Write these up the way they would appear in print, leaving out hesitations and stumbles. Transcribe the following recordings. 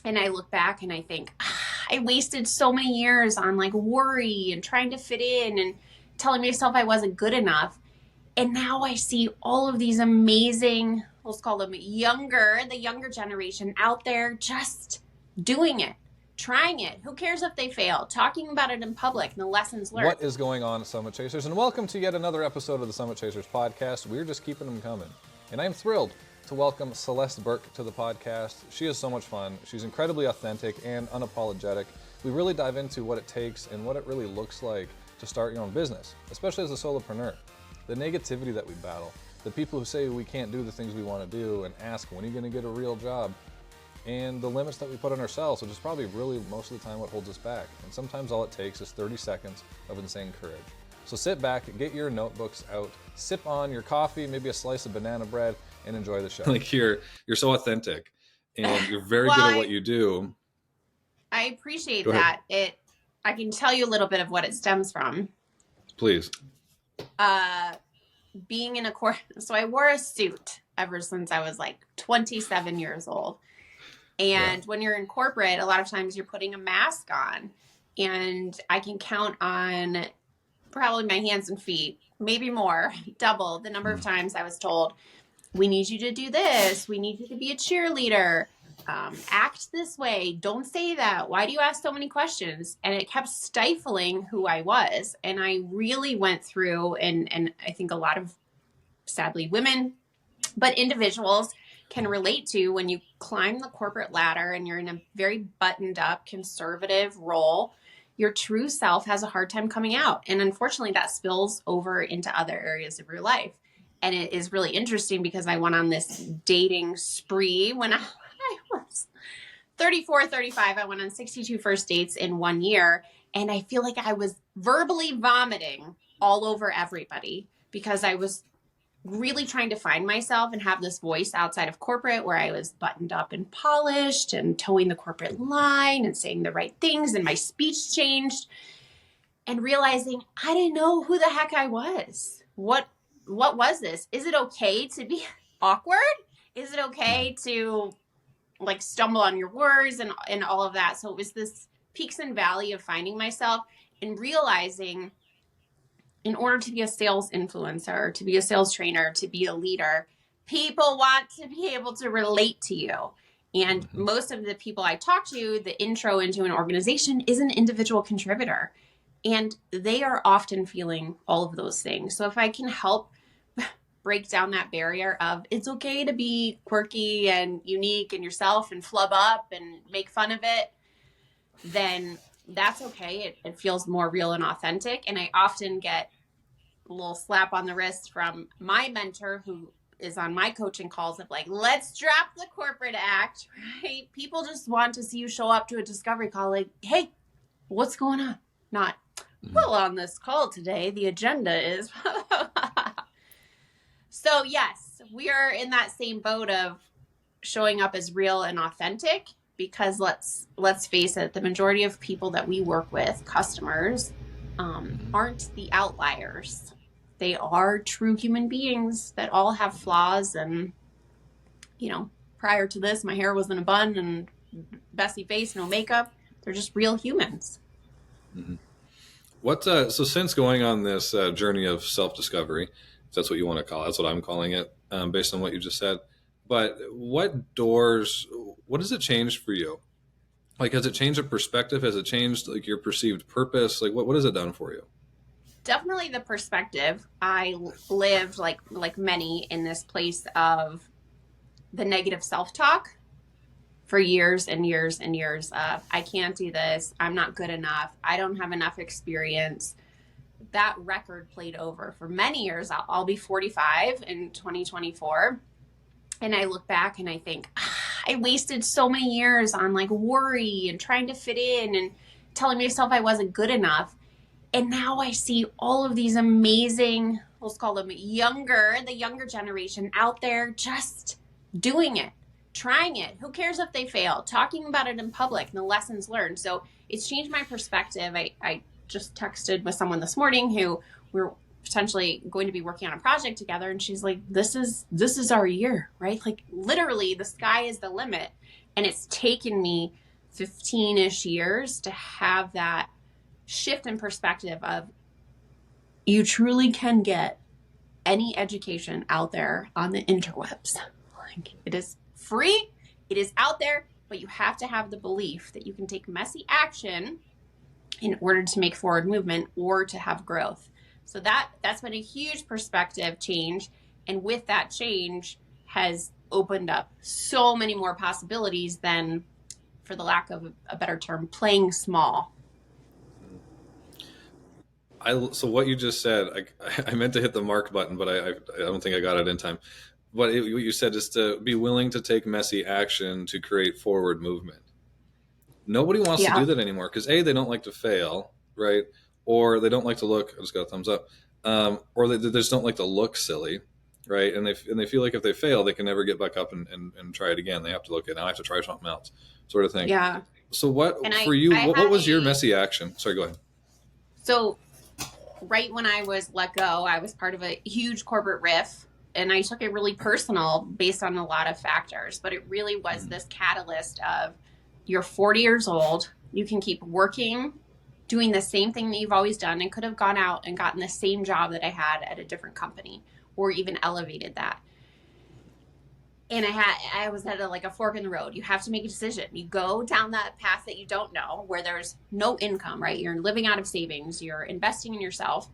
And I look back and I think, I wasted so many years on like worry and trying to fit in and telling myself I wasn't good enough. And now I see all of these amazing, let's call them the younger generation out there just doing it, trying it. Who cares if they fail? Talking about it in public and the lessons learned. What is going on, Summit Chasers? And welcome to yet another episode of the Summit Chasers podcast. We're just keeping them coming. And I'm thrilled to welcome Celeste Berke to the podcast. She is so much fun. She's incredibly authentic and unapologetic. We really dive into what it takes and what it really looks like to start your own business, especially as a solopreneur. The negativity that we battle, the people who say we can't do the things we want to do and ask, when are you going to get a real job? And the limits that we put on ourselves, which is probably really most of the time what holds us back. And sometimes all it takes is 30 seconds of insane courage. So sit back, get your notebooks out, sip on your coffee, maybe a slice of banana bread, and enjoy the show. Like you're so authentic and you're very good at what you do. I appreciate that. I can tell you a little bit of what it stems from. Please. Being in a so I wore a suit ever since I was like 27 years old. And when you're in corporate, a lot of times you're putting a mask on, and I can count on probably my hands and feet, maybe more, double the number of times I was told, we need you to do this. We need you to be a cheerleader. Act this way. Don't say that. Why do you ask so many questions? And it kept stifling who I was. And I really went through, and I think a lot of, sadly, women, but individuals can relate to when you climb the corporate ladder and you're in a very buttoned up conservative role, your true self has a hard time coming out. And unfortunately that spills over into other areas of your life. And it is really interesting because I went on this dating spree when I was 34, 35. I went on 62 first dates in 1 year. And I feel like I was verbally vomiting all over everybody because I was really trying to find myself and have this voice outside of corporate where I was buttoned up and polished and towing the corporate line and saying the right things, and my speech changed, and realizing I didn't know who the heck I was. What was this? Is it okay to be awkward? Is it okay to like stumble on your words and all of that? So it was this peaks and valley of finding myself and realizing in order to be a sales influencer, to be a sales trainer, to be a leader, people want to be able to relate to you. And most of the people I talk to, the intro into an organization is an individual contributor. And they are often feeling all of those things. So if I can help break down that barrier of it's okay to be quirky and unique and yourself and flub up and make fun of it, then that's okay. It feels more real and authentic. And I often get a little slap on the wrist from my mentor who is on my coaching calls of like, let's drop the corporate act, right? People just want to see you show up to a discovery call like, hey, what's going on? Not, well, on this call today, the agenda is. So yes, we are in that same boat of showing up as real and authentic. Because let's face it, the majority of people that we work with, customers, aren't the outliers. They are true human beings that all have flaws. And, you know, prior to this, my hair was in a bun and messy face, no makeup. They're just real humans. Mm-hmm. So since going on this journey of self-discovery, if that's what you want to call it, that's what I'm calling it, based on what you just said. But what has it changed for you? Like, has it changed your perspective? Has it changed like your perceived purpose? Like what has it done for you? Definitely the perspective. I lived like many in this place of the negative self-talk for years and years and years of, I can't do this. I'm not good enough. I don't have enough experience. That record played over for many years. I'll be 45 in 2024. And I look back and I think, I wasted so many years on like worry and trying to fit in and telling myself I wasn't good enough. And now I see all of these amazing, let's call them the younger generation out there just doing it, trying it. Who cares if they fail? Talking about it in public and the lessons learned. So it's changed my perspective. I just texted with someone this morning who we're potentially going to be working on a project together. And she's like, this is our year, right? Like literally the sky is the limit. And it's taken me 15-ish years to have that shift in perspective of you truly can get any education out there on the interwebs. Like, it is free, it is out there, but you have to have the belief that you can take messy action in order to make forward movement or to have growth. So that's been a huge perspective change. And with that change has opened up so many more possibilities than, for the lack of a better term, playing small. So what you just said, I meant to hit the mark button, but I don't think I got it in time. What you said is to be willing to take messy action to create forward movement. Nobody wants to do that anymore because A, they don't like to fail, right? Or they don't like to look. I just got a thumbs up. Or they just don't like to look silly, right? And they feel like if they fail, they can never get back up and try it again. They have to look at, now I have to try something else, sort of thing. Yeah. So what was your messy action? Sorry, go ahead. So right when I was let go, I was part of a huge corporate riff, and I took it really personal based on a lot of factors. But it really was this catalyst of, you're 40 years old, you can keep working, doing the same thing that you've always done, and could have gone out and gotten the same job that I had at a different company, or even elevated that. And I was at a fork in the road. You have to make a decision. You go down that path that you don't know, where there's no income, right? You're living out of savings. You're investing in yourself.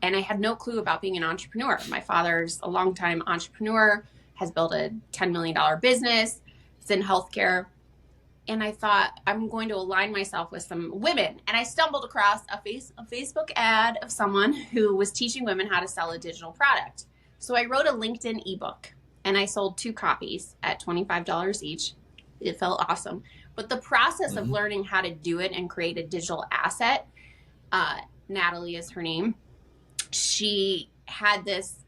And I had no clue about being an entrepreneur. My father's a longtime entrepreneur, has built a $10 million business. It's in healthcare. And I thought, I'm going to align myself with some women. And I stumbled across a Facebook ad of someone who was teaching women how to sell a digital product. So I wrote a LinkedIn ebook. And I sold 2 copies at $25 each. It felt awesome. But the process of learning how to do it and create a digital asset, Natalie is her name, she had this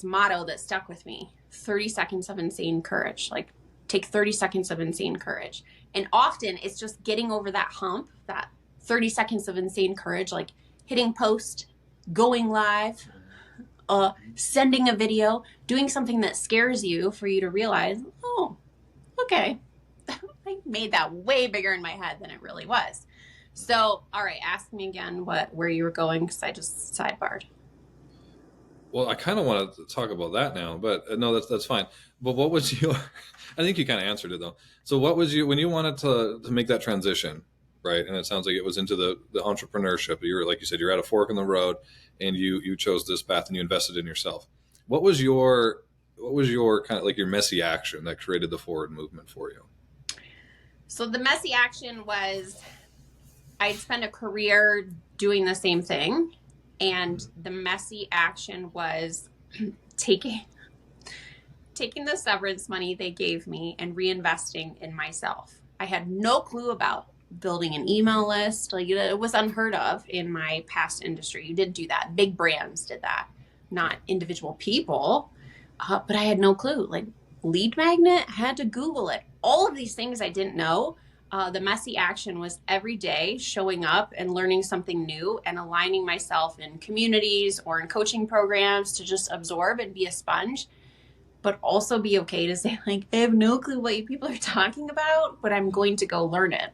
motto that stuck with me: 30 seconds of insane courage. Like, take 30 seconds of insane courage. And often it's just getting over that hump, that 30 seconds of insane courage, like hitting post, going live, sending a video, doing something that scares you for you to realize, oh, okay, I made that way bigger in my head than it really was. So, all right, ask me again where you were going, because I just sidebarred. Well, I kind of want to talk about that now, but no, that's fine. But what was your? I think you kind of answered it though. So, what was when you wanted to make that transition, right? And it sounds like it was into the entrepreneurship. You were, like you said, you're at a fork in the road, and you chose this path and you invested in yourself. What was your kind of like your messy action that created the forward movement for you? So the messy action was, I'd spent a career doing the same thing. And the messy action was taking the severance money they gave me and reinvesting in myself. I had no clue about building an email list. Like, it was unheard of in my past industry. You didn't do that. Big brands did that, not individual people. But I had no clue. Like, lead magnet, I had to Google it. All of these things I didn't know. The messy action was every day showing up and learning something new and aligning myself in communities or in coaching programs to just absorb and be a sponge, but also be okay to say, like, I have no clue what you people are talking about, but I'm going to go learn it.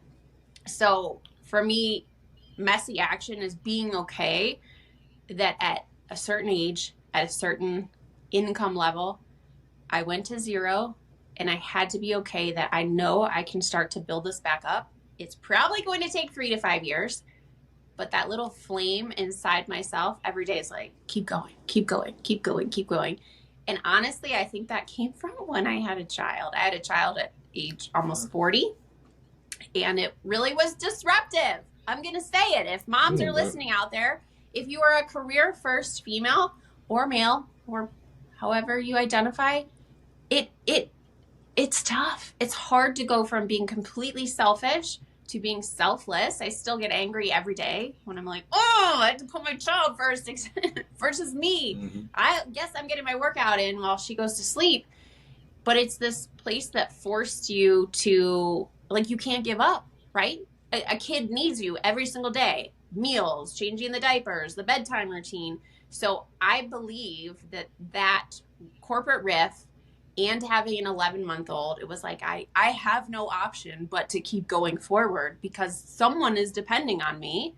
So for me, messy action is being okay that at a certain age, at a certain income level, I went to zero. And I had to be okay that I know I can start to build this back up. It's probably going to take 3 to 5 years, but that little flame inside myself every day is like, keep going, keep going, keep going, keep going. And honestly, I think that came from when I had a child. I had a child at age almost 40, and it really was disruptive. I'm going to say it. If moms are listening out there, if you are a career first female or male, or however you identify, it's tough. It's hard to go from being completely selfish to being selfless. I still get angry every day when I'm like, oh, I had to put my child first versus me. Mm-hmm. I guess I'm getting my workout in while she goes to sleep. But it's this place that forced you to, like, you can't give up, right? A kid needs you every single day. Meals, changing the diapers, the bedtime routine. So I believe that corporate riff and having an 11-month-old, it was like, I have no option but to keep going forward because someone is depending on me.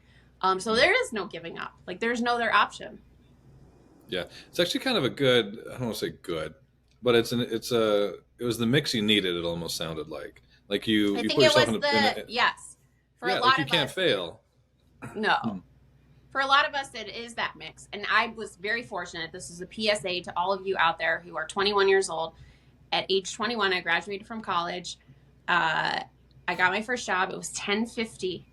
So there is no giving up. Like there's no other option. Yeah, it's actually kind of a good. I don't want to say good, but it was the mix you needed. It almost sounded like I you think put it yourself was yes. For a yeah, like lot you of can't us, fail. no. For a lot of us, it is that mix. And I was very fortunate. This is a PSA to all of you out there who are 21 years old. At age 21, I graduated from college. I got my first job. It was $10.50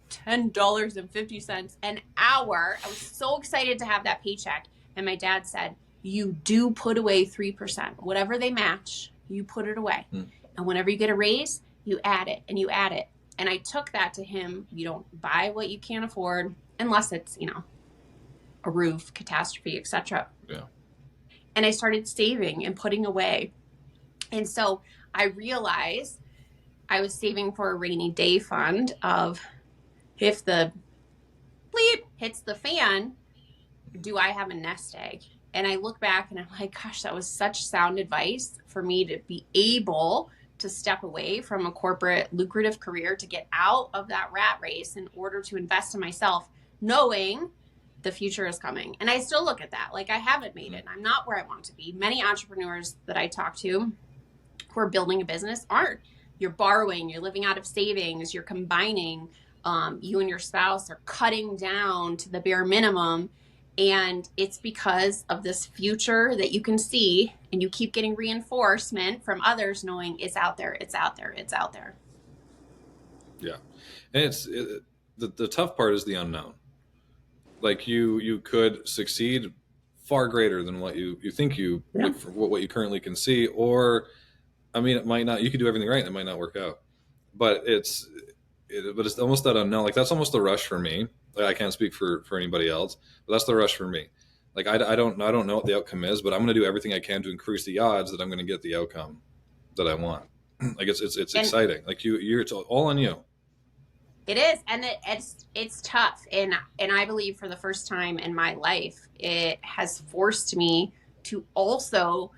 an hour. I was so excited to have that paycheck. And my dad said, you do put away 3%. Whatever they match, you put it away. And whenever you get a raise, you add it and you add it. And I took that to him. You don't buy what you can't afford unless it's, a roof, catastrophe, etc. Yeah. And I started saving and putting away. And so I realized I was saving for a rainy day fund of if the bleep hits the fan, do I have a nest egg? And I look back and I'm like, gosh, that was such sound advice for me to be able to step away from a corporate lucrative career to get out of that rat race in order to invest in myself, knowing the future is coming. And I still look at that like I haven't made it. I'm not where I want to be. Many entrepreneurs that I talk to who are building a business aren't. You're borrowing, you're living out of savings, you're combining, you and your spouse are cutting down to the bare minimum. And it's because of this future that you can see, and you keep getting reinforcement from others knowing it's out there, it's out there, it's out there. Yeah. And the tough part is the unknown. Like you could succeed far greater than what you think like for what you currently can see, or I mean, it might not. You could do everything right, and it might not work out. But it's almost that unknown. Like that's almost the rush for me. Like I can't speak for anybody else, but that's the rush for me. Like I don't know what the outcome is, but I'm going to do everything I can to increase the odds that I'm going to get the outcome that I want. Like it's exciting. Like it's all on you. It is, and it's tough, and I believe for the first time in my life, it has forced me to also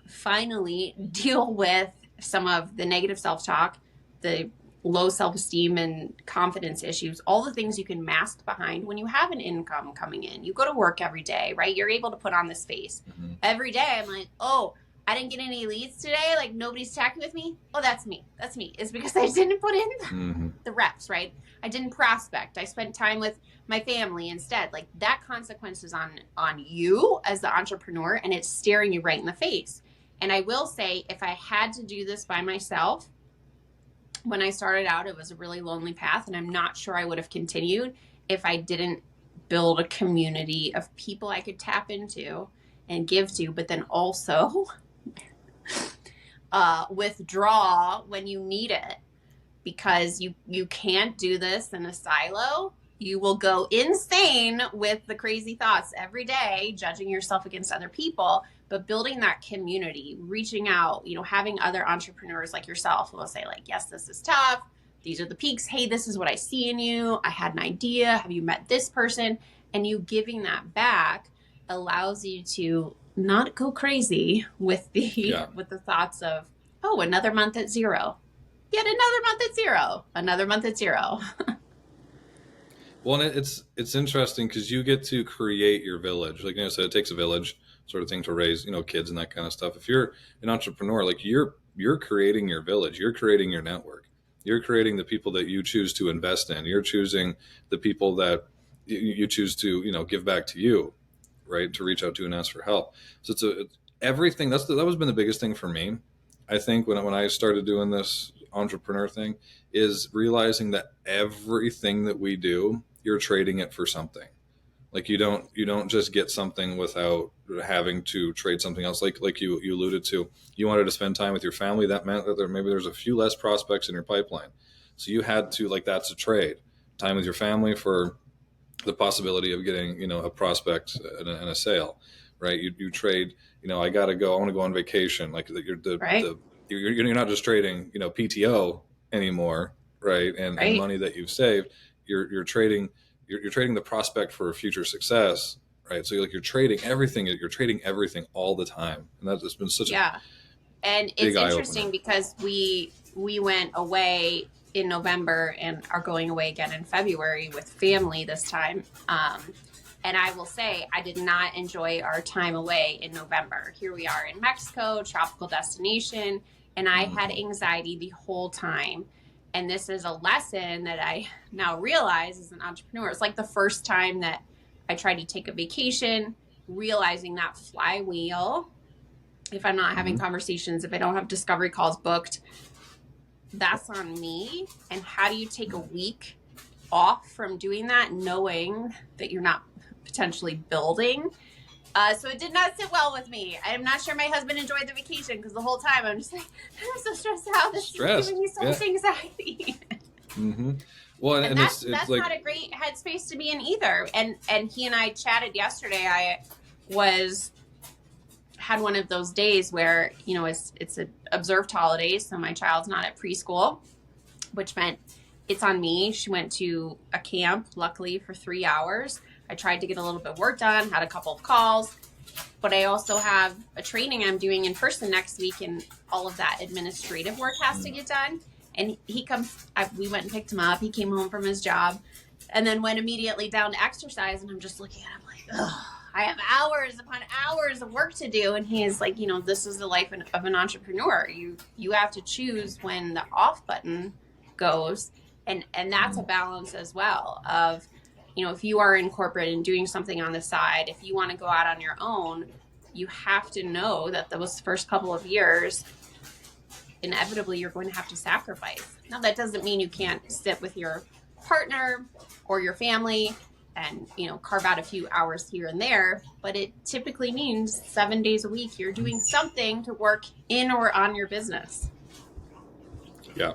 finally deal with some of the negative self-talk, the low self-esteem and confidence issues, all the things you can mask behind when you have an income coming in. You go to work every day, right? You're able to put on this face. Every day I'm like, oh, I didn't get any leads today. Like nobody's talking with me. Oh, that's me. That's me. It's because I didn't put in the reps, right? I didn't prospect. I spent time with my family instead. Like that consequence is on you as the entrepreneur, and it's staring you right in the face. And I will say, if I had to do this by myself, when I started out, it was a really lonely path, and I'm not sure I would have continued if I didn't build a community of people I could tap into and give to, but then also withdraw when you need it, because you can't do this in a silo. You will go insane with the crazy thoughts every day, judging yourself against other people. But building that community, reaching out, having other entrepreneurs like yourself who will say like, yes, this is tough. These are the peaks. Hey, this is what I see in you. I had an idea. Have you met this person? And you giving that back allows you to not go crazy with with the thoughts of, oh, another month at zero. Yet another month at zero. Another month at zero. Well, and it's interesting because you get to create your village. Like I said, it takes a village sort of thing to raise, kids and that kind of stuff. If you're an entrepreneur, like you're creating your village, you're creating your network, you're creating the people that you choose to invest in. You're choosing the people that you choose to, give back to you, right? To reach out to and ask for help. So it's everything. That was been the biggest thing for me. I think when I started doing this entrepreneur thing is realizing that everything that we do, you're trading it for something. Like you don't just get something without having to trade something else. Like you alluded to, you wanted to spend time with your family. That meant that maybe there's a few less prospects in your pipeline. So you had to, like, that's a trade. Time with your family for the possibility of getting, a prospect and a sale, right? You trade, I got to go, I want to go on vacation. Like you're not just trading, PTO anymore, right? And money that you've saved, you're trading the prospect for future success, right? So you're trading everything all the time, and that's been such a And it's interesting because we went away in November and are going away again in February with family this time. And I will say, I did not enjoy our time away in November. Here we are in Mexico, tropical destination, and I had anxiety the whole time. And this is a lesson that I now realize as an entrepreneur. It's like the first time that I tried to take a vacation, realizing that flywheel, if I'm not having conversations, if I don't have discovery calls booked, that's on me. And how do you take a week off from doing that, knowing that you're not potentially building? So it did not sit well with me. I'm not sure my husband enjoyed the vacation because the whole time I'm just like, I'm so stressed out. This is giving me so much anxiety. Well, and that's like, not a great headspace to be in either. And he and I chatted yesterday. I had one of those days where, it's an observed holiday. So my child's not at preschool, which meant it's on me. She went to a camp, luckily, for 3 hours. I tried to get a little bit of work done, had a couple of calls, but I also have a training I'm doing in person next week, and all of that administrative work has to get done. And he comes, we went and picked him up. He came home from his job and then went immediately down to exercise. And I'm just looking at him like, ugh, I have hours upon hours of work to do. And he's like, this is the life of an entrepreneur. You have to choose when the off button goes. And that's a balance as well of, if you are in corporate and doing something on the side, if you want to go out on your own, you have to know that those first couple of years, inevitably, you're going to have to sacrifice. Now, that doesn't mean you can't sit with your partner or your family and, carve out a few hours here and there, but it typically means 7 days a week you're doing something to work in or on your business. Yeah.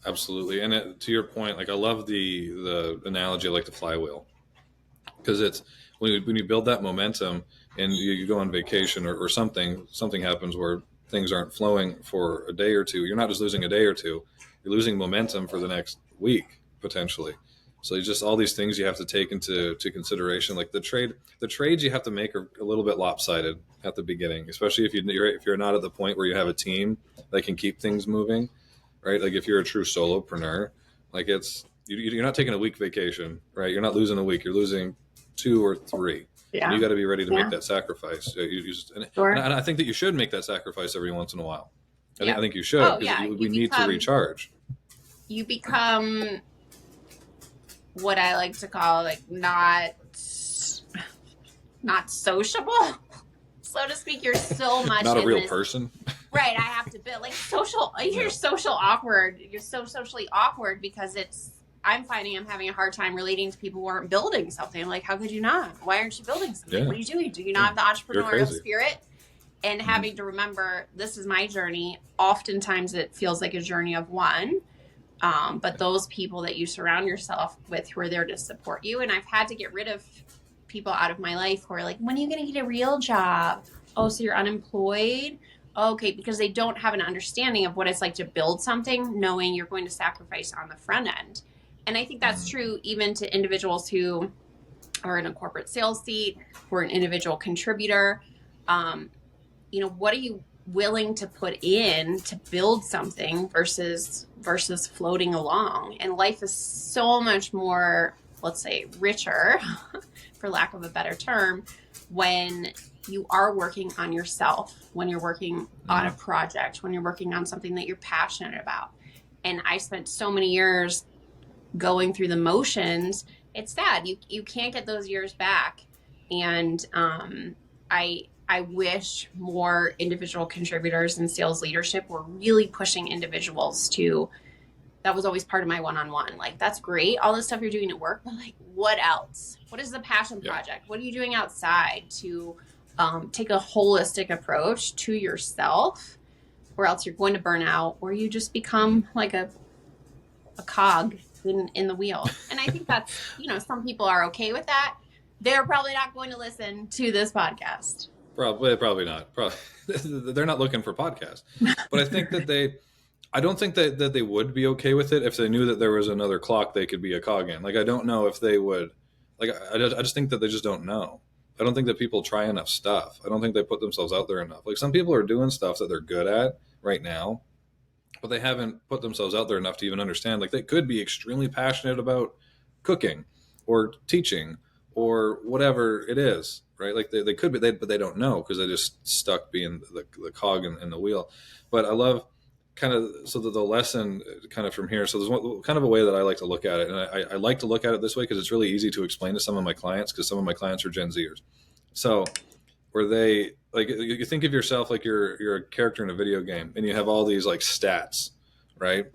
Absolutely. And to your point, like I love the analogy, like the flywheel, because it's when you build that momentum and you go on vacation or something happens where things aren't flowing for a day or two. You're not just losing a day or two, you're losing momentum for the next week, potentially. So just all these things you have to take into consideration, like the trades you have to make are a little bit lopsided at the beginning, especially if you're not at the point where you have a team that can keep things moving. Right? Like if you're a true solopreneur, like you're not taking a week vacation, right? You're not losing a week, you're losing 2 or 3. Yeah. And you got to be ready to make that sacrifice. And I think that you should make that sacrifice every once in a while. I think you should, because we need to recharge. You become what I like to call like not sociable, so to speak. You're so much not a real person. Right, I have to build like social. You're social awkward. You're so socially awkward because I'm finding I'm having a hard time relating to people who aren't building something. Like, how could you not? Why aren't you building something? Yeah. What are you doing? Do you not have the entrepreneurial spirit? And having to remember, this is my journey. Oftentimes, it feels like a journey of one. But those people that you surround yourself with who are there to support you, and I've had to get rid of people out of my life who are like, when are you going to get a real job? Oh, so you're unemployed? Okay, because they don't have an understanding of what it's like to build something, knowing you're going to sacrifice on the front end. And I think that's true even to individuals who are in a corporate sales seat, who are an individual contributor. What are you willing to put in to build something versus floating along? And life is so much more, let's say, richer, for lack of a better term, when you are working on yourself, when you're working on a project, when you're working on something that you're passionate about. And I spent so many years going through the motions. It's sad. You can't get those years back. And I wish more individual contributors and sales leadership were really pushing individuals to, that was always part of my one-on-one. Like, that's great, all the stuff you're doing at work, but like, what else? What is the passion project? What are you doing outside to take a holistic approach to yourself, or else you're going to burn out, or you just become like a cog in the wheel. And I think that's, some people are okay with that. They're probably not going to listen to this podcast. Probably not. They're not looking for podcasts. But I think that I don't think that they would be okay with it if they knew that there was another clock they could be a cog in. Like, I don't know if they would. Like, I just think that they just don't know. I don't think that people try enough stuff. I don't think they put themselves out there enough. Like, some people are doing stuff that they're good at, right now, but they haven't put themselves out there enough to even understand, like, they could be extremely passionate about cooking or teaching or whatever it is, right? Like they could be, but they don't know because they're just stuck being the cog in the wheel. But I love kind of, so that the lesson kind of from here. So there's one kind of a way that I like to look at it. And I like to look at it this way because it's really easy to explain to some of my clients, because some of my clients are Gen Zers. So where they, like, you think of yourself like you're a character in a video game and you have all these like stats, right?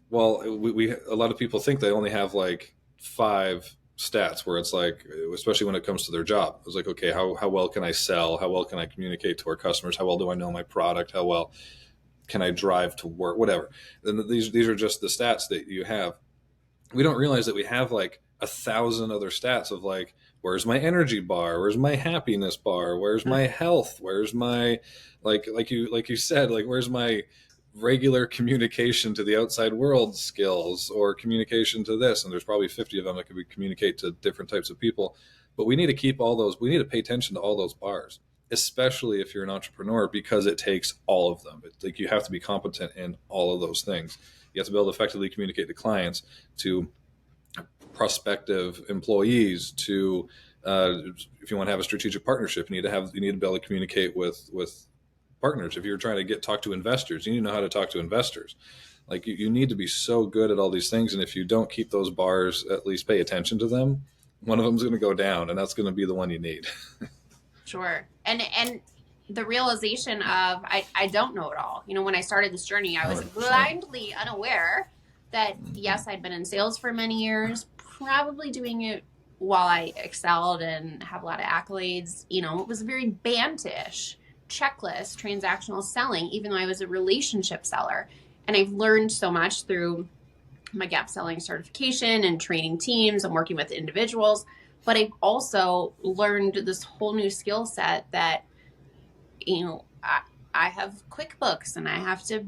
Well, we a lot of people think they only have like 5 stats, where it's like, especially when it comes to their job, it's like, okay, how well can I sell? How well can I communicate to our customers? How well do I know my product? How well can I drive to work? Whatever. And these are just the stats that you have. We don't realize that we have like 1,000 other stats of like, where's my energy bar? Where's my happiness bar? Where's my health? Where's my, like you said, like, where's my regular communication to the outside world skills, or communication to this? And there's probably 50 of them that could be communicate to different types of people. But we need to keep all those, we need to pay attention to all those bars, especially if you're an entrepreneur, because it takes all of them. It's like you have to be competent in all of those things. You have to be able to effectively communicate to clients, to prospective employees, to if you want to have a strategic partnership, you need to be able to communicate with partners. If you're trying to talk to investors, you need to know how to talk to investors. Like you need to be so good at all these things, and if you don't keep those bars, at least pay attention to them, one of them is going to go down, and that's going to be the one you need. Sure. And the realization of I don't know it all. You know, when I started this journey, I was 100%. blindly unaware that, yes, I'd been in sales for many years, probably doing it while I excelled and have a lot of accolades. You know, it was very bantish, checklist, transactional selling, even though I was a relationship seller. And I've learned so much through my gap selling certification and training teams and working with individuals. But I've also learned this whole new skill set that, you know, I have QuickBooks and I have to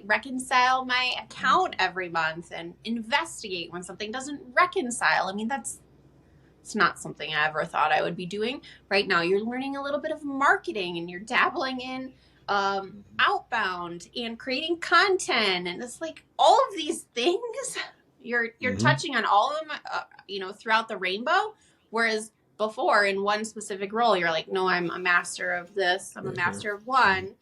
reconcile my account every month and investigate when something doesn't reconcile. I mean, it's not something I ever thought I would be doing. Right now, you're learning a little bit of marketing and you're dabbling in outbound and creating content. And it's like all of these things, you're touching on all of them, you know, throughout the rainbow. Whereas before, in one specific role, you're like, no, I'm a master of this. I'm a master of one.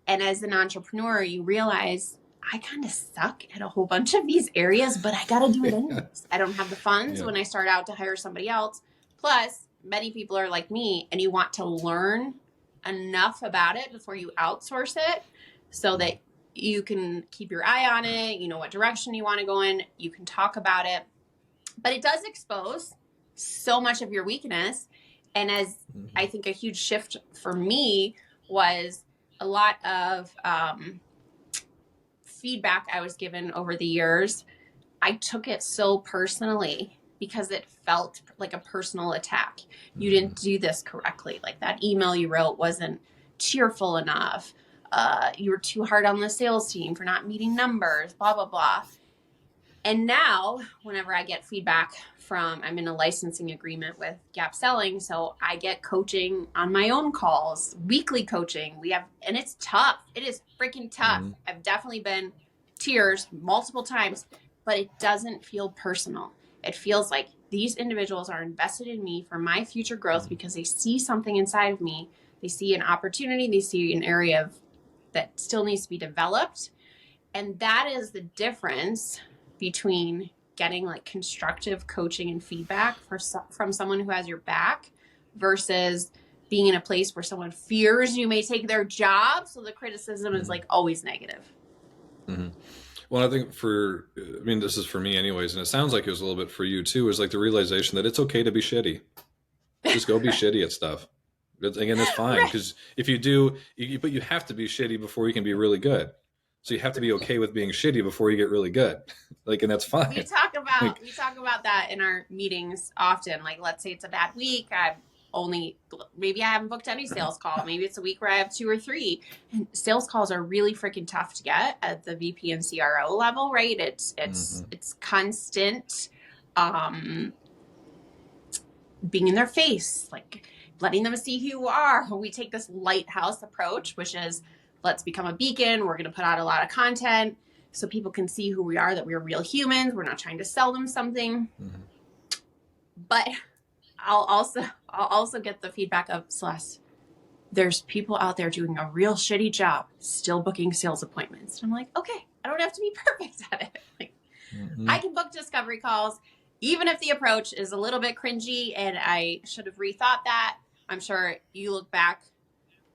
And as an entrepreneur, you realize I kind of suck at a whole bunch of these areas, but I got to do it anyways. I don't have the funds when I start out to hire somebody else. Plus, many people are like me, and you want to learn enough about it before you outsource it so that you can keep your eye on it. You know what direction you want to go in. You can talk about it. But it does expose so much of your weakness. And as I think a huge shift for me was a lot of feedback I was given over the years. I took it so personally because it felt like a personal attack. You didn't do this correctly. Like that email you wrote wasn't cheerful enough. You were too hard on the sales team for not meeting numbers, blah, blah, blah. And now whenever I get feedback I'm in a licensing agreement with Gap Selling. So I get coaching on my own calls, weekly coaching. And it's tough. It is freaking tough. I've definitely been tears multiple times, but it doesn't feel personal. It feels like these individuals are invested in me for my future growth because they see something inside of me. They see an opportunity. They see an area that still needs to be developed. And that is the difference between getting like constructive coaching and feedback from someone who has your back versus being in a place where someone fears you may take their job. So the criticism is like always negative. Well, I think this is for me anyways, and it sounds like it was a little bit for you too, is like the realization that it's okay to be shitty. Just go be shitty at stuff. Again, it's fine, because if you do, but you have to be shitty before you can be really good. So you have to be okay with being shitty before you get really good. Like, and that's fine. We talk about that in our meetings often. Like, let's say it's a bad week. Maybe I haven't booked any sales call. Maybe it's a week where I have 2 or 3. And sales calls are really freaking tough to get at the VP and CRO level, right? It's constant being in their face, like letting them see who you are. We take this lighthouse approach, which is let's become a beacon. We're going to put out a lot of content so people can see who we are, that we're real humans. We're not trying to sell them something. But I'll also get the feedback of, Celeste, there's people out there doing a real shitty job still booking sales appointments. And I'm like, okay, I don't have to be perfect at it. Like, I can book discovery calls, even if the approach is a little bit cringy and I should have rethought that. I'm sure you look back,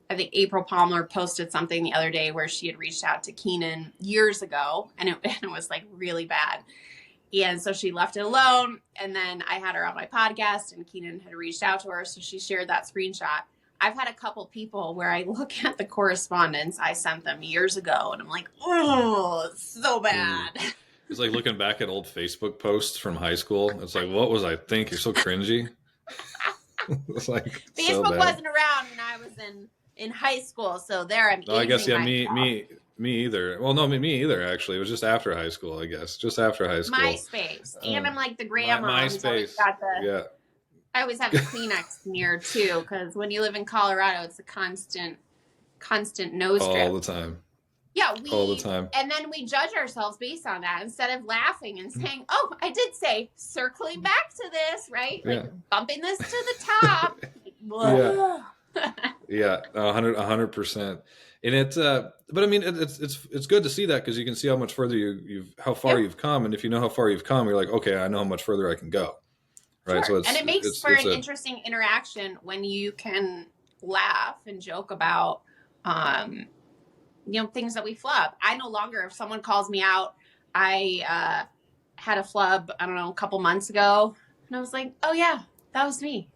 I think April Palmer posted something the other day where she had reached out to Keenan years ago, and it was like really bad. And so she left it alone. And then I had her on my podcast, and Keenan had reached out to her. So she shared that screenshot. I've had a couple people where I look at the correspondence I sent them years ago, and I'm like, oh, so bad. It's like looking back at old Facebook posts from high school. It's like, what was I thinking? You're so cringy. It's like Facebook so wasn't around when I was in high school. So there I'm I guess, yeah, myself. me either. Well, no, me either, actually. It was just after high school, I guess. Just after high school. MySpace. And I'm like the grandma. MySpace. Yeah. I always have a Kleenex near too, because when you live in Colorado, it's a constant nose drip. All the time. Yeah, all the time. And then we judge ourselves based on that instead of laughing and saying, "Oh, I did say circling back to this, right? Yeah. Like bumping this to the top." Yeah, 100%. And it's but I mean, it's good to see that, because you can see how much further how far you've come, and if you know how far you've come, you're like, okay, I know how much further I can go. Right. Sure. So and it makes for an interesting interaction when you can laugh and joke about, things that we flub. I no longer, if someone calls me out, I had a flub, I don't know, a couple months ago, and I was like, oh yeah, that was me.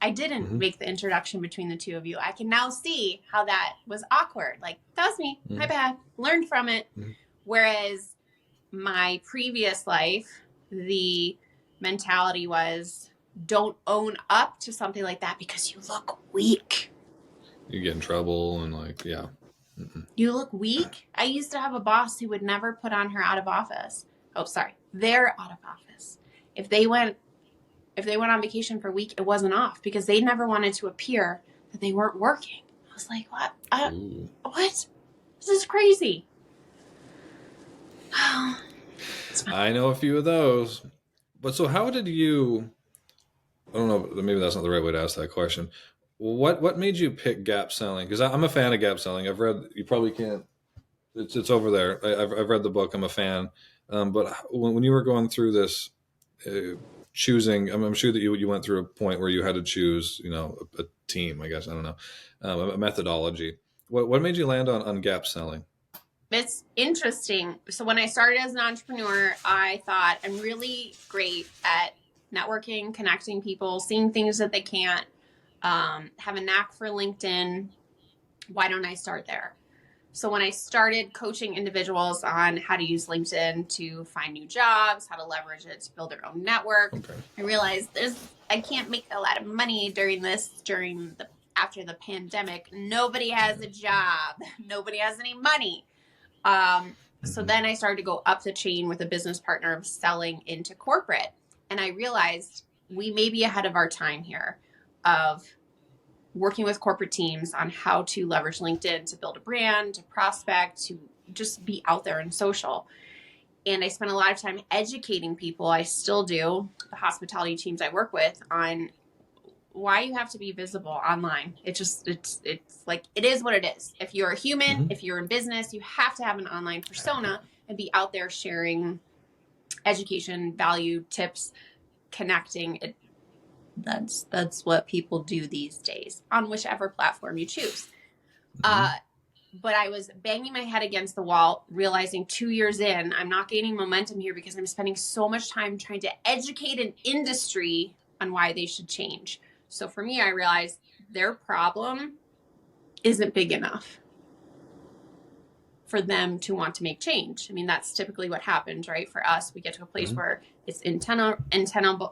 I didn't make the introduction between the two of you. I can now see how that was awkward. Like, that was me. My bad. Learned from it. Whereas my previous life, the mentality was, don't own up to something like that because you look weak. You get in trouble and like, yeah. You look weak. I used to have a boss who would never put on her out of office. Oh, sorry. They're out of office. If they went on vacation for a week, it wasn't off because they never wanted to appear that they weren't working. I was like, what? What? This is crazy. I know a few of those. But so how did you, I don't know, maybe that's not the right way to ask that question. What made you pick gap selling? Because I'm a fan of gap selling. I've read, you probably can't, it's over there. I've read the book. I'm a fan. But when you were going through this, choosing, I'm sure that you went through a point where you had to choose, a team, I guess, I don't know, a methodology. What made you land on gap selling? It's interesting. So when I started as an entrepreneur, I thought I'm really great at networking, connecting people, seeing things that they can't, have a knack for LinkedIn. Why don't I start there? So when I started coaching individuals on how to use LinkedIn to find new jobs, how to leverage it to build their own network, I realized I can't make a lot of money after the pandemic. Nobody has a job. Nobody has any money. So then I started to go up the chain with a business partner of selling into corporate. And I realized we may be ahead of our time here of working with corporate teams on how to leverage LinkedIn to build a brand, to prospect, to just be out there in social. And I spent a lot of time educating people. I still do, the hospitality teams I work with, on why you have to be visible online. It's like, it is what it is. If you're a human, if you're in business, you have to have an online persona and be out there sharing education, value, tips, connecting. That's what people do these days on whichever platform you choose. But I was banging my head against the wall, realizing 2 years in, I'm not gaining momentum here because I'm spending so much time trying to educate an industry on why they should change. So for me, I realized their problem isn't big enough for them to want to make change. I mean, that's typically what happens, right? For us, we get to a place where it's untenable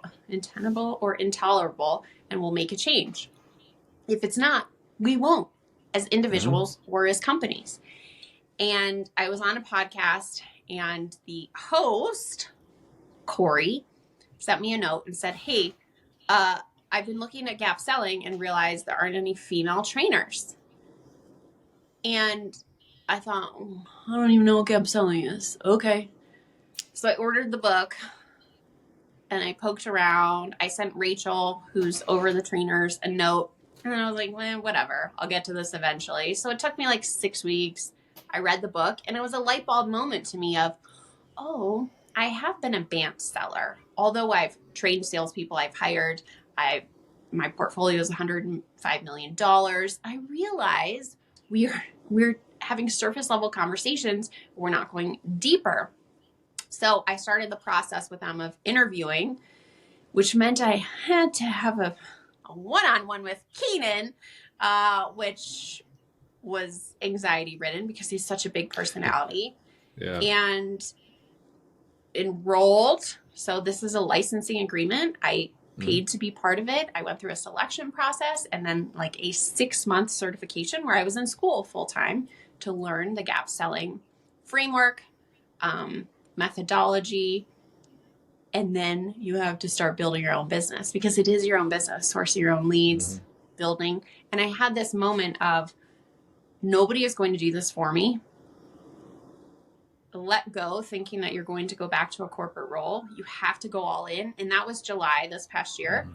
or intolerable, and we'll make a change. If it's not, we won't, as individuals or as companies. And I was on a podcast, and the host, Corey, sent me a note and said, hey, I've been looking at gap selling and realized there aren't any female trainers. And I thought, I don't even know what gap selling is. Okay. So I ordered the book and I poked around. I sent Rachel, who's over the trainers, a note. And I was like, well, whatever. I'll get to this eventually. So it took me like 6 weeks. I read the book and it was a light bulb moment to me of, oh, I have been a BANT seller. Although I've trained salespeople, I've hired, my portfolio is $105 million. I realize we're having surface level conversations. We're not going deeper. So I started the process with them of interviewing, which meant I had to have a one-on-one with Keenan, which was anxiety ridden because he's such a big personality. Yeah. And enrolled. So this is a licensing agreement. I paid to be part of it. I went through a selection process and then like a 6-month certification where I was in school full time to learn the gap selling framework, methodology. And then you have to start building your own business because it is your own business, sourcing your own leads, building. And I had this moment of nobody is going to do this for me. Let go thinking that you're going to go back to a corporate role. You have to go all in. And that was July this past year.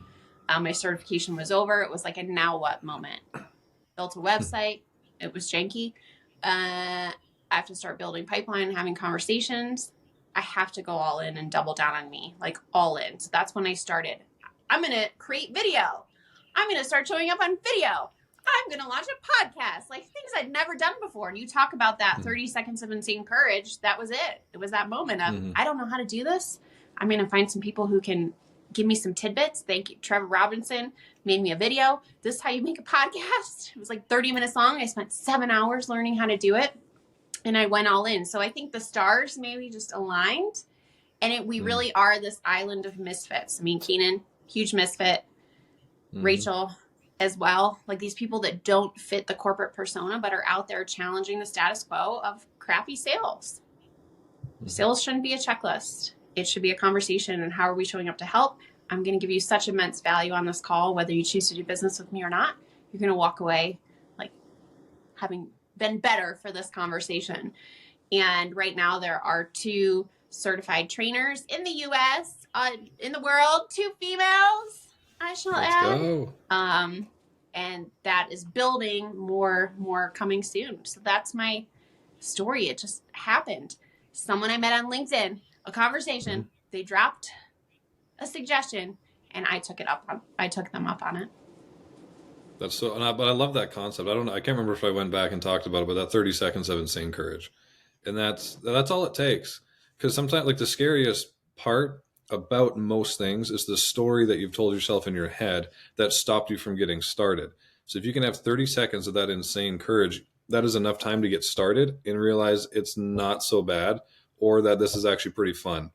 My certification was over. It was like a now what moment. Built a website. It was janky. I have to start building pipeline, having conversations. I have to go all in and double down on me, like all in. So that's when I started. I'm going to create video. I'm going to start showing up on video. I'm going to launch a podcast, like things I'd never done before. And you talk about that 30 seconds of insane courage. That was it. It was that moment of, I don't know how to do this. I'm going to find some people who can give me some tidbits. Thank you. Trevor Robinson made me a video. This is how you make a podcast. It was like 30 minutes long. I spent 7 hours learning how to do it. And I went all in. So I think the stars maybe just aligned. And we really are this island of misfits. I mean, Keenan, huge misfit. Rachel as well. Like these people that don't fit the corporate persona, but are out there challenging the status quo of crappy sales. Sales shouldn't be a checklist. It should be a conversation. And how are we showing up to help? I'm going to give you such immense value on this call, whether you choose to do business with me or not. You're going to walk away like having been better for this conversation. And right now there are 2 certified trainers in the US, in the world, 2 females. I shall add. Go. And that is building more coming soon. So that's my story. It just happened. Someone I met on LinkedIn, a conversation, they dropped a suggestion and I took them up on it. That's so, but I love that concept. I can't remember if I went back and talked about it, but that 30 seconds of insane courage. And that's all it takes. Because sometimes like the scariest part about most things is the story that you've told yourself in your head that stopped you from getting started. So if you can have 30 seconds of that insane courage, that is enough time to get started and realize it's not so bad or that this is actually pretty fun.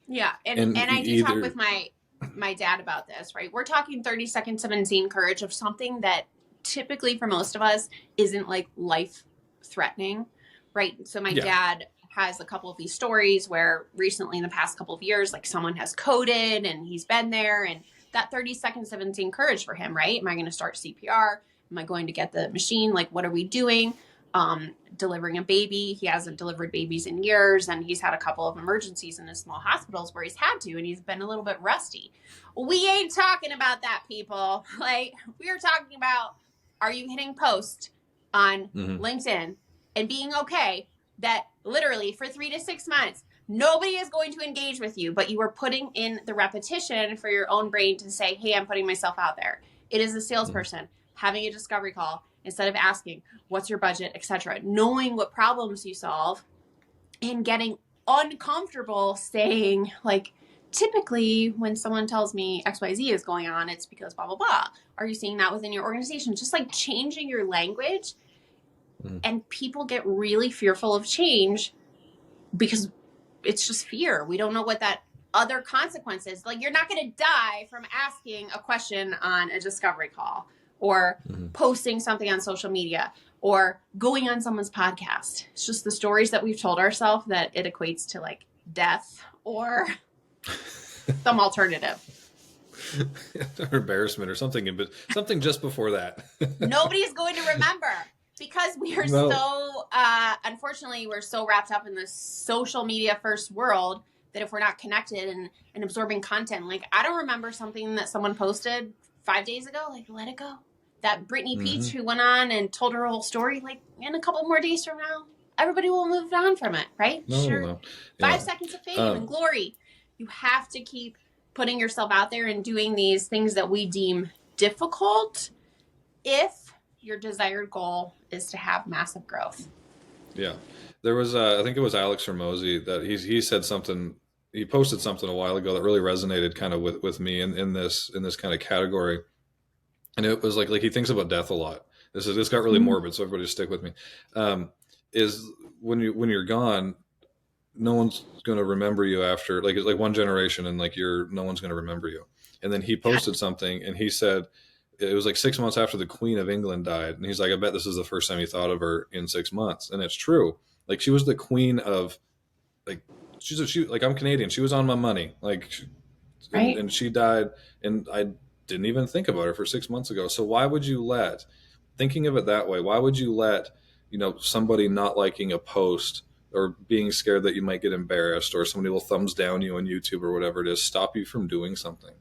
Yeah. And I do talk with my dad about this, right? We're talking 30 seconds of insane courage of something that typically for most of us isn't like life threatening, right? So my dad has a couple of these stories where recently in the past couple of years, like someone has coded and he's been there and that 30 seconds of insane courage for him, right? Am I going to start CPR? Am I going to get the machine? Like, what are we doing? Delivering a baby. He hasn't delivered babies in years and he's had a couple of emergencies in his small hospitals where he's had to, and he's been a little bit rusty. We ain't talking about that, people. Like we are talking about, are you hitting post on LinkedIn and being okay that literally for 3 to 6 months, nobody is going to engage with you, but you are putting in the repetition for your own brain to say, hey, I'm putting myself out there. It is a salesperson having a discovery call instead of asking, what's your budget, etc. Knowing what problems you solve and getting uncomfortable saying, like, typically when someone tells me XYZ is going on, it's because blah, blah, blah. Are you seeing that within your organization? Just like changing your language. And people get really fearful of change because it's just fear. We don't know what that other consequences. Like you're not going to die from asking a question on a discovery call or posting something on social media or going on someone's podcast. It's just the stories that we've told ourselves that it equates to like death or some alternative. Or embarrassment or something just before that. Nobody is going to remember. because we are No. so, unfortunately, we're so wrapped up in this social media first world that if we're not connected and absorbing content, like I don't remember something that someone posted 5 days ago, like let it go. That Brittany Peach who went on and told her whole story, like in a couple more days from now, everybody will move on from it, right? No. 5 seconds of fame and glory. You have to keep putting yourself out there and doing these things that we deem difficult if your desired goal is to have massive growth. Yeah. There was, I think it was Alex Ramosi that he said something, he posted something a while ago that really resonated kind of with me in this kind of category. And it was like he thinks about death a lot. This got really morbid, so everybody just stick with me. Is when you're gone, no one's going to remember you after like one generation, and like no one's going to remember you. And then he posted something, and he said it was like 6 months after the Queen of England died, and he's like, I bet this is the first time he thought of her in 6 months, and it's true. Like she was the queen of, like she like I'm Canadian. She was on my money, like, Right. and she died, and I didn't even think about her for 6 months ago. So why would you let, thinking of it that way, why would you let, somebody not liking a post or being scared that you might get embarrassed or somebody will thumbs down you on YouTube or whatever it is, stop you from doing something?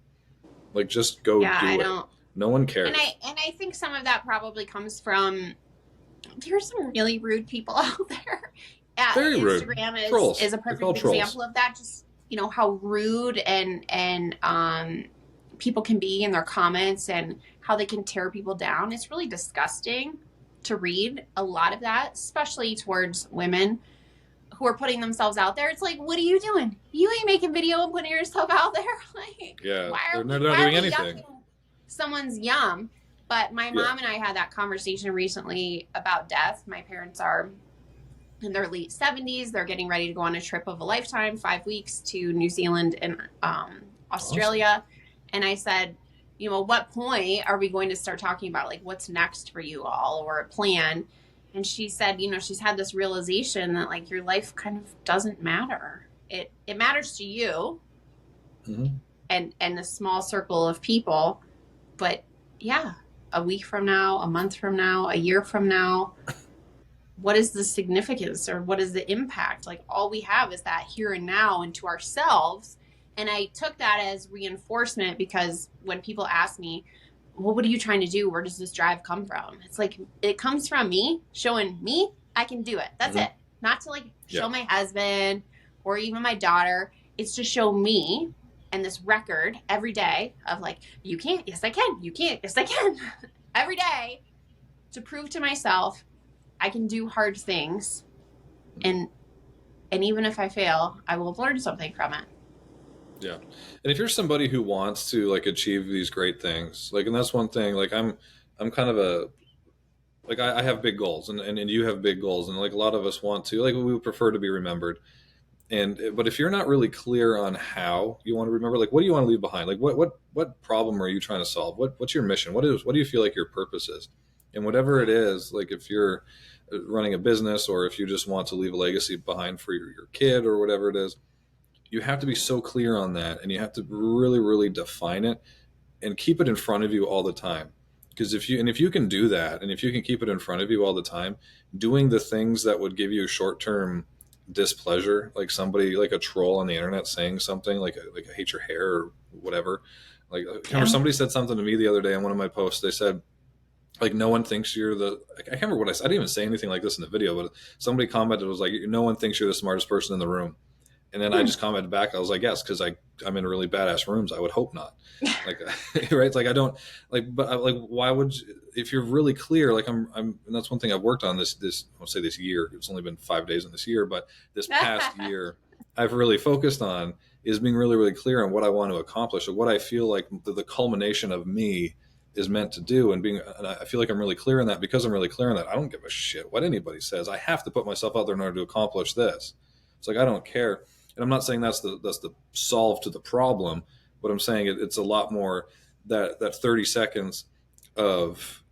Like just go do it. No one cares. And I think some of that probably comes from, there's some really rude people out there. Very Instagram rude. Is a perfect example of that. Just, how rude and people can be in their comments and how they can tear people down. It's really disgusting to read a lot of that, especially towards women who are putting themselves out there. It's like, what are you doing? You ain't making video and putting yourself out there. Like, yeah, why they're not doing anything. Someone's yum. But my mom and I had that conversation recently about death. My parents are in their late 70s. They're getting ready to go on a trip of a lifetime, 5 weeks to New Zealand and Australia. Awesome. And I said, at what point are we going to start talking about like what's next for you all or a plan? And she said, she's had this realization that like your life kind of doesn't matter. It matters to you and a small circle of people. But yeah, a week from now, a month from now, a year from now, what is the significance or what is the impact? Like all we have is that here and now and to ourselves. And I took that as reinforcement because when people ask me, well, what are you trying to do? Where does this drive come from? It's like, it comes from me showing me I can do it. That's it. Not to like show my husband or even my daughter. It's to show me and this record every day of like, you can't. Yes, I can. You can't. Yes, I can. Every day to prove to myself I can do hard things. And even if I fail, I will have learned something from it. Yeah. And if you're somebody who wants to like achieve these great things, like, and that's one thing, like I'm kind of I have big goals and you have big goals. And like a lot of us want to, like, we would prefer to be remembered. But if you're not really clear on how you want to remember, like, what do you want to leave behind? Like what problem are you trying to solve? What's your mission? What do you feel like your purpose is? And whatever it is, like if you're running a business or if you just want to leave a legacy behind for your kid or whatever it is, you have to be so clear on that, and you have to really, really define it and keep it in front of you all the time. Because if you can do that, and if you can keep it in front of you all the time, doing the things that would give you short-term displeasure, like somebody, like a troll on the internet saying something like I hate your hair or whatever. Like I remember somebody said something to me the other day on one of my posts. They said, like, no one thinks you're I can't remember what I said. I didn't even say anything like this in the video, but somebody commented, was like, no one thinks you're the smartest person in the room. And then I just commented back. I was like, yes, because I'm in really badass rooms. I would hope not. Like, right? It's like, I don't like, but like, why would you, if you're really clear, like and that's one thing I've worked on this, I'll say this year, it's only been 5 days in this year, but this past year I've really focused on is being really, really clear on what I want to accomplish or what I feel like the culmination of me is meant to do. And I feel like I'm really clear on that. Because I'm really clear on that, I don't give a shit what anybody says. I have to put myself out there in order to accomplish this. It's like, I don't care. And I'm not saying that's the solve to the problem, but I'm saying it's a lot more that 30 seconds of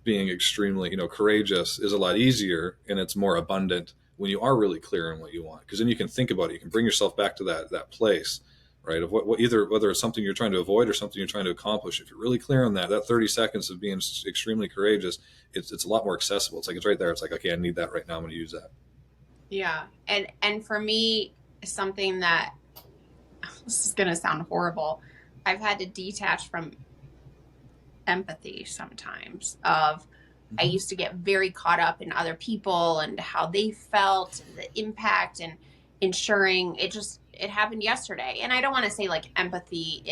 being extremely, courageous is a lot easier, and it's more abundant when you are really clear on what you want. Because then you can think about it. You can bring yourself back to that place, right? Of what either, whether it's something you're trying to avoid or something you're trying to accomplish. If you're really clear on that 30 seconds of being extremely courageous, it's a lot more accessible. It's like, it's right there. It's like, okay, I need that right now. I'm going to use that. Yeah. And for me, something that, this is going to sound horrible, I've had to detach from empathy sometimes of, I used to get very caught up in other people and how they felt, the impact, and ensuring it happened yesterday. And I don't want to say like empathy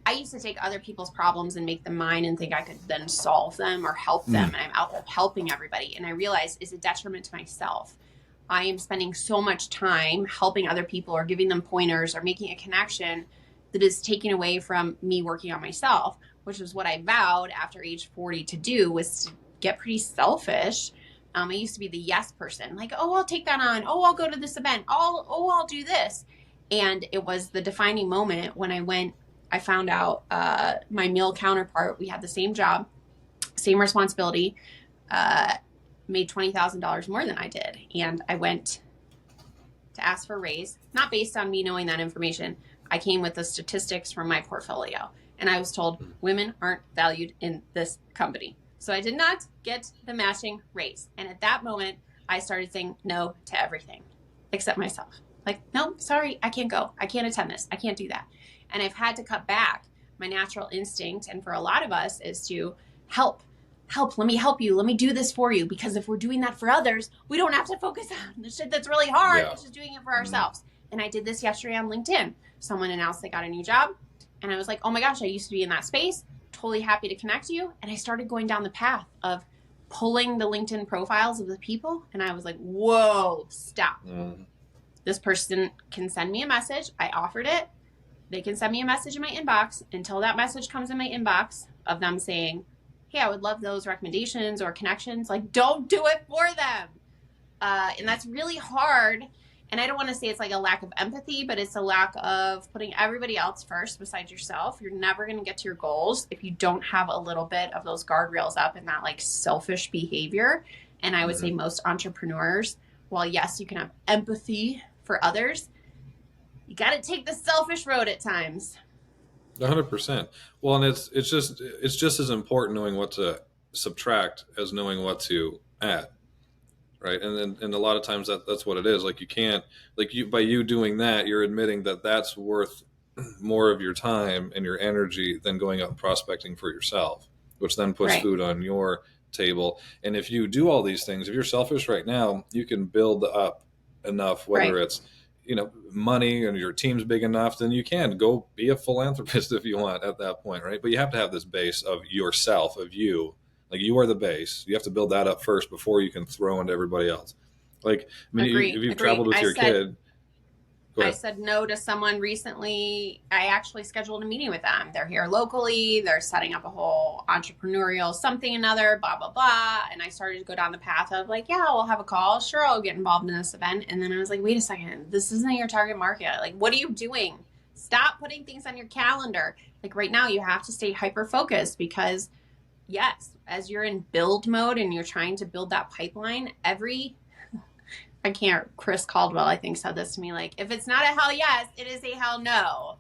I used to take other people's problems and make them mine and think I could then solve them or help them. And I'm out there helping everybody. And I realized it's a detriment to myself. I am spending so much time helping other people or giving them pointers or making a connection that is taken away from me working on myself, which is what I vowed after age 40 to do, was to get pretty selfish. I used to be the yes person, like, oh, I'll take that on. Oh, I'll go to this event. I'll do this. And it was the defining moment when I found out my male counterpart, we had the same job, same responsibility, made $20,000 more than I did. And I went to ask for a raise, not based on me knowing that information. I came with the statistics from my portfolio. And I was told women aren't valued in this company. So I did not get the matching raise. And at that moment, I started saying no to everything except myself. Like, no, sorry, I can't go. I can't attend this. I can't do that. And I've had to cut back. My natural instinct, and for a lot of us, is to help. Let me help you. Let me do this for you. Because if we're doing that for others, we don't have to focus on the shit that's really hard. Yeah. It's just doing it for ourselves. And I did this yesterday on LinkedIn. Someone announced they got a new job. And I was like, oh my gosh, I used to be in that space. Totally happy to connect you. And I started going down the path of pulling the LinkedIn profiles of the people. And I was like, whoa, stop. This person can send me a message. I offered it. They can send me a message in my inbox. Until that message comes in my inbox of them saying, hey, I would love those recommendations or connections. Like, don't do it for them. And that's really hard. And I don't want to say it's like a lack of empathy, but it's a lack of putting everybody else first besides yourself. You're never going to get to your goals if you don't have a little bit of those guardrails up and that like selfish behavior. And I would say most entrepreneurs, while yes, you can have empathy for others, you got to take the selfish road at times. 100%. Well, and it's just as important knowing what to subtract as knowing what to add. Right. And a lot of times that's what it is. Like, you can't, like, by you doing that, you're admitting that that's worth more of your time and your energy than going out and prospecting for yourself, which then puts food on your table. And if you do all these things, if you're selfish right now, you can build up enough, whether it's, money and your team's big enough, then you can go be a philanthropist if you want at that point. Right. But you have to have this base of yourself, of you. Like, you are the base. You have to build that up first before you can throw into everybody else. Like, I mean, if you've traveled with your kid. I said no to someone recently. I actually scheduled a meeting with them. They're here locally. They're setting up a whole entrepreneurial something another, blah, blah, blah. And I started to go down the path of like, yeah, we'll have a call. Sure, I'll get involved in this event. And then I was like, wait a second. This isn't your target market. Like, what are you doing? Stop putting things on your calendar. Like, right now, you have to stay hyper-focused because, yes, as you're in build mode and you're trying to build that pipeline, Chris Caldwell, I think, said this to me, like, if it's not a hell yes, it is a hell no.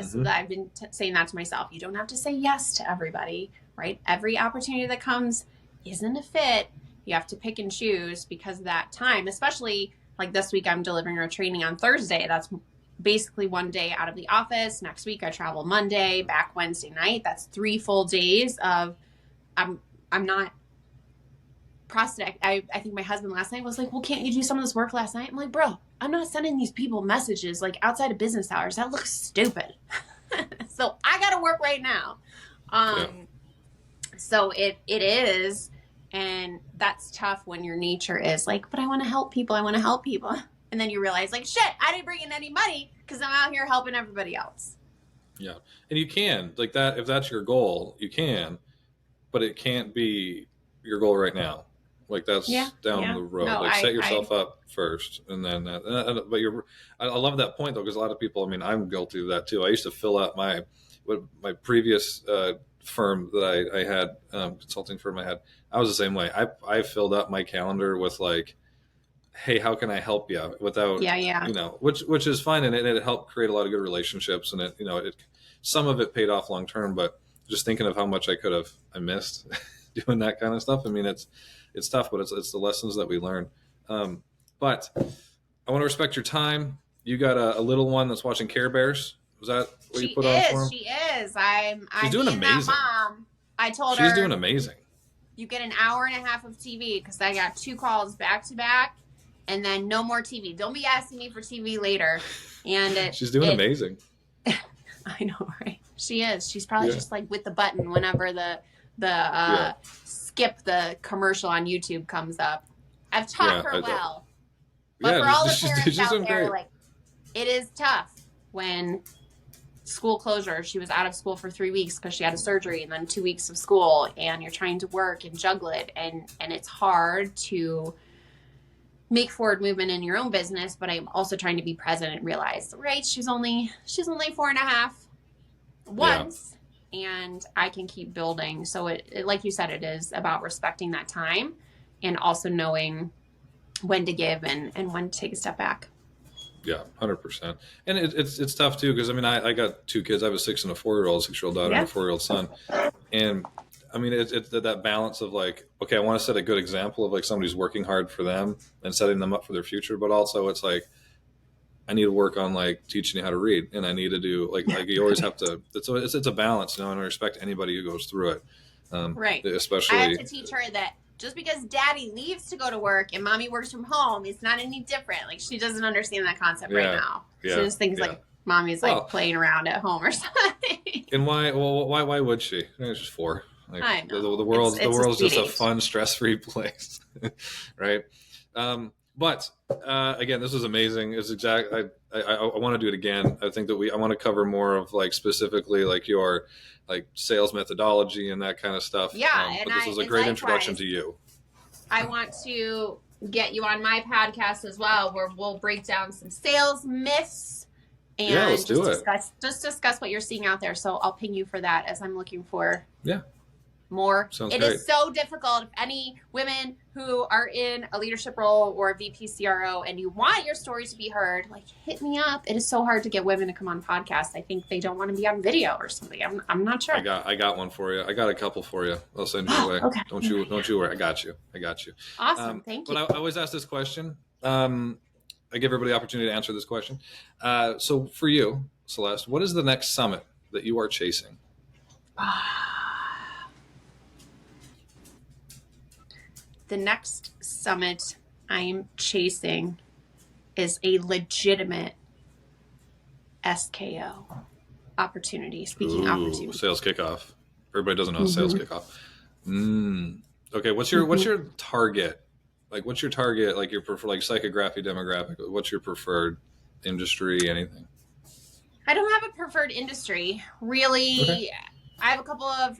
So that I've been saying that to myself. You don't have to say yes to everybody, right? Every opportunity that comes isn't a fit. You have to pick and choose because of that time, especially like this week, I'm delivering our training on Thursday. That's basically one day out of the office. Next week, I travel Monday, back Wednesday night. That's 3 full days of I'm not prosthetic. I think my husband last night was like, well, can't you do some of this work last night? I'm like, bro, I'm not sending these people messages like outside of business hours. That looks stupid. So I got to work right now. So it is. And that's tough when your nature is like, but I want to help people. I want to help people. And then you realize like, shit, I didn't bring in any money because I'm out here helping everybody else. Yeah. And you can like that. If that's your goal, you can, but it can't be your goal right now. Like that's down the road. No, set yourself up first, and then. But I love that point though, because a lot of people. I mean, I'm guilty of that too. I used to fill out my previous firm that I had, consulting firm I had. I was the same way. I filled up my calendar with like hey, how can I help you without, Yeah. which is fine. And it helped create a lot of good relationships, and some of it paid off long term, but just thinking of how much I missed doing that kind of stuff. I mean, it's tough, but it's the lessons that we learn. But I want to respect your time. You got a little one that's watching Care Bears. Was that what you put on for him? She is. I'm doing being amazing. that mom. I told her she's doing amazing. You get an hour and a half of TV because I got 2 calls back to back, and then no more TV. Don't be asking me for TV later. And she's doing amazing. I know, right? She is. She's probably just like with the button whenever the skip the commercial on YouTube comes up. I've taught her well. But for all the parents out there, like, it is tough when school closure. She was out of school for 3 weeks because she had a surgery, and then 2 weeks of school, and you're trying to work and juggle it, and it's hard to make forward movement in your own business. But I'm also trying to be present and realize, right, she's only 4.5 once, and I can keep building. So it like you said, it is about respecting that time and also knowing when to give and when to take a step back. Yeah, 100%. And it's tough too, because I mean, I got 2 kids. I have a 6 and a 4-year-old, 6-year-old daughter and a 4-year-old son. And I mean, it's that balance of like, okay, I want to set a good example of like somebody who's working hard for them and setting them up for their future. But also it's like, I need to work on like teaching you how to read, and I need to do like you always have to, it's a balance, and I respect anybody who goes through it. Right. Especially, I have to teach her that just because daddy leaves to go to work and mommy works from home, it's not any different. Like, she doesn't understand that concept right now. She just thinks like mommy's like playing around at home or something. And why would she? I mean, it's just 4. Like, I know. The world's just a fun, stress-free place, right? But again, this was amazing. It's I want to do it again. I think that I want to cover more of like specifically like your like sales methodology and that kind of stuff. Yeah, but this was a great introduction to you. I want to get you on my podcast as well, where we'll break down some sales myths and let's discuss what you're seeing out there. So I'll ping you for that as I'm looking for more. Sounds it great. Is so difficult. If any women who are in a leadership role or a VP CRO and you want your story to be heard, like, hit me up. It is so hard to get women to come on podcasts. I think they don't want to be on video or something. I'm not sure. I got one for you. I got a couple for you. I'll send you away. Okay. Don't you worry. I got you. Awesome. Thank you. But I always ask this question. I give everybody the opportunity to answer this question. So for you, Celeste, what is the next summit that you are chasing? The next summit I'm chasing is a legitimate SKO opportunity. Opportunity. Sales kickoff. Everybody doesn't know sales kickoff. Okay, what's your target? Like, what's your target? Like your preferred, like psychography demographic. What's your preferred industry? Anything? I don't have a preferred industry, really. Okay. I have a couple of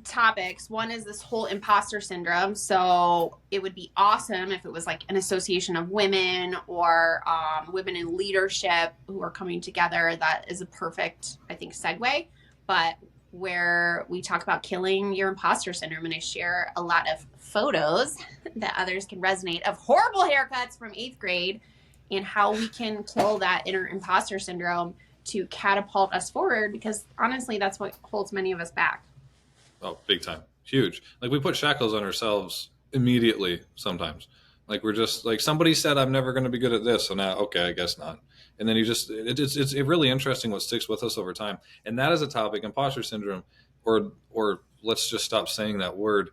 topics. One is this whole imposter syndrome. So it would be awesome if it was like an association of women or women in leadership who are coming together. That is a perfect, I think, segue. But where we talk about killing your imposter syndrome, and I share a lot of photos that others can resonate of horrible haircuts from 8th grade and how we can kill that inner imposter syndrome to catapult us forward, because honestly, that's what holds many of us back. Oh, big time. Huge. Like, we put shackles on ourselves immediately sometimes. Like, we're just like, somebody said I'm never going to be good at this, so now, okay, I guess not. And then you just, it's really interesting what sticks with us over time. And that is a topic, imposter syndrome, or let's just stop saying that word,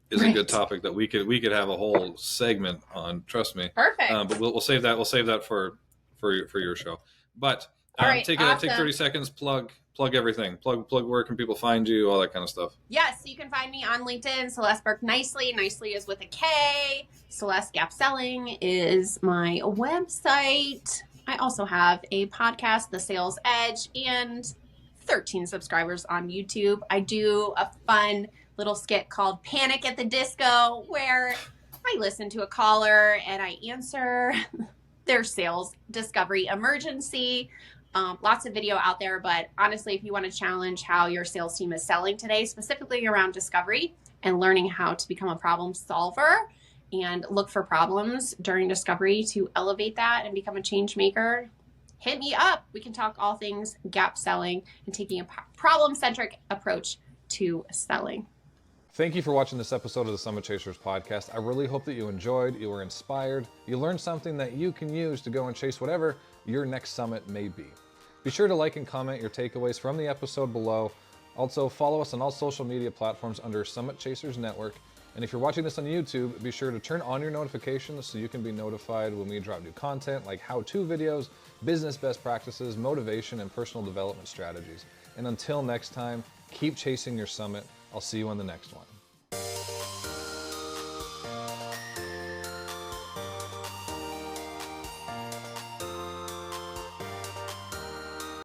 is a good topic that we could have a whole segment on. Trust me. Perfect. But we'll save that. We'll save that for your show. But all right, take 30 seconds, plug everything. Plug where can people find you, all that kind of stuff. Yes, you can find me on LinkedIn, Celeste Berke Nicely. Nicely is with a K. Celeste Gap Selling is my website. I also have a podcast, The Sales Edge, and 13 subscribers on YouTube. I do a fun little skit called Panic at the Disco, where I listen to a caller and I answer their sales discovery emergency. Lots of video out there, but honestly, if you want to challenge how your sales team is selling today, specifically around discovery and learning how to become a problem solver and look for problems during discovery to elevate that and become a change maker, hit me up. We can talk all things gap selling and taking a problem-centric approach to selling. Thank you for watching this episode of the Summit Chasers podcast. I really hope that you enjoyed, you were inspired, you learned something that you can use to go and chase whatever your next summit may be. Be sure to like and comment your takeaways from the episode below. Also, follow us on all social media platforms under Summit Chasers Network. And if you're watching this on YouTube, be sure to turn on your notifications so you can be notified when we drop new content like how-to videos, business best practices, motivation, and personal development strategies. And until next time, keep chasing your summit. I'll see you on the next one.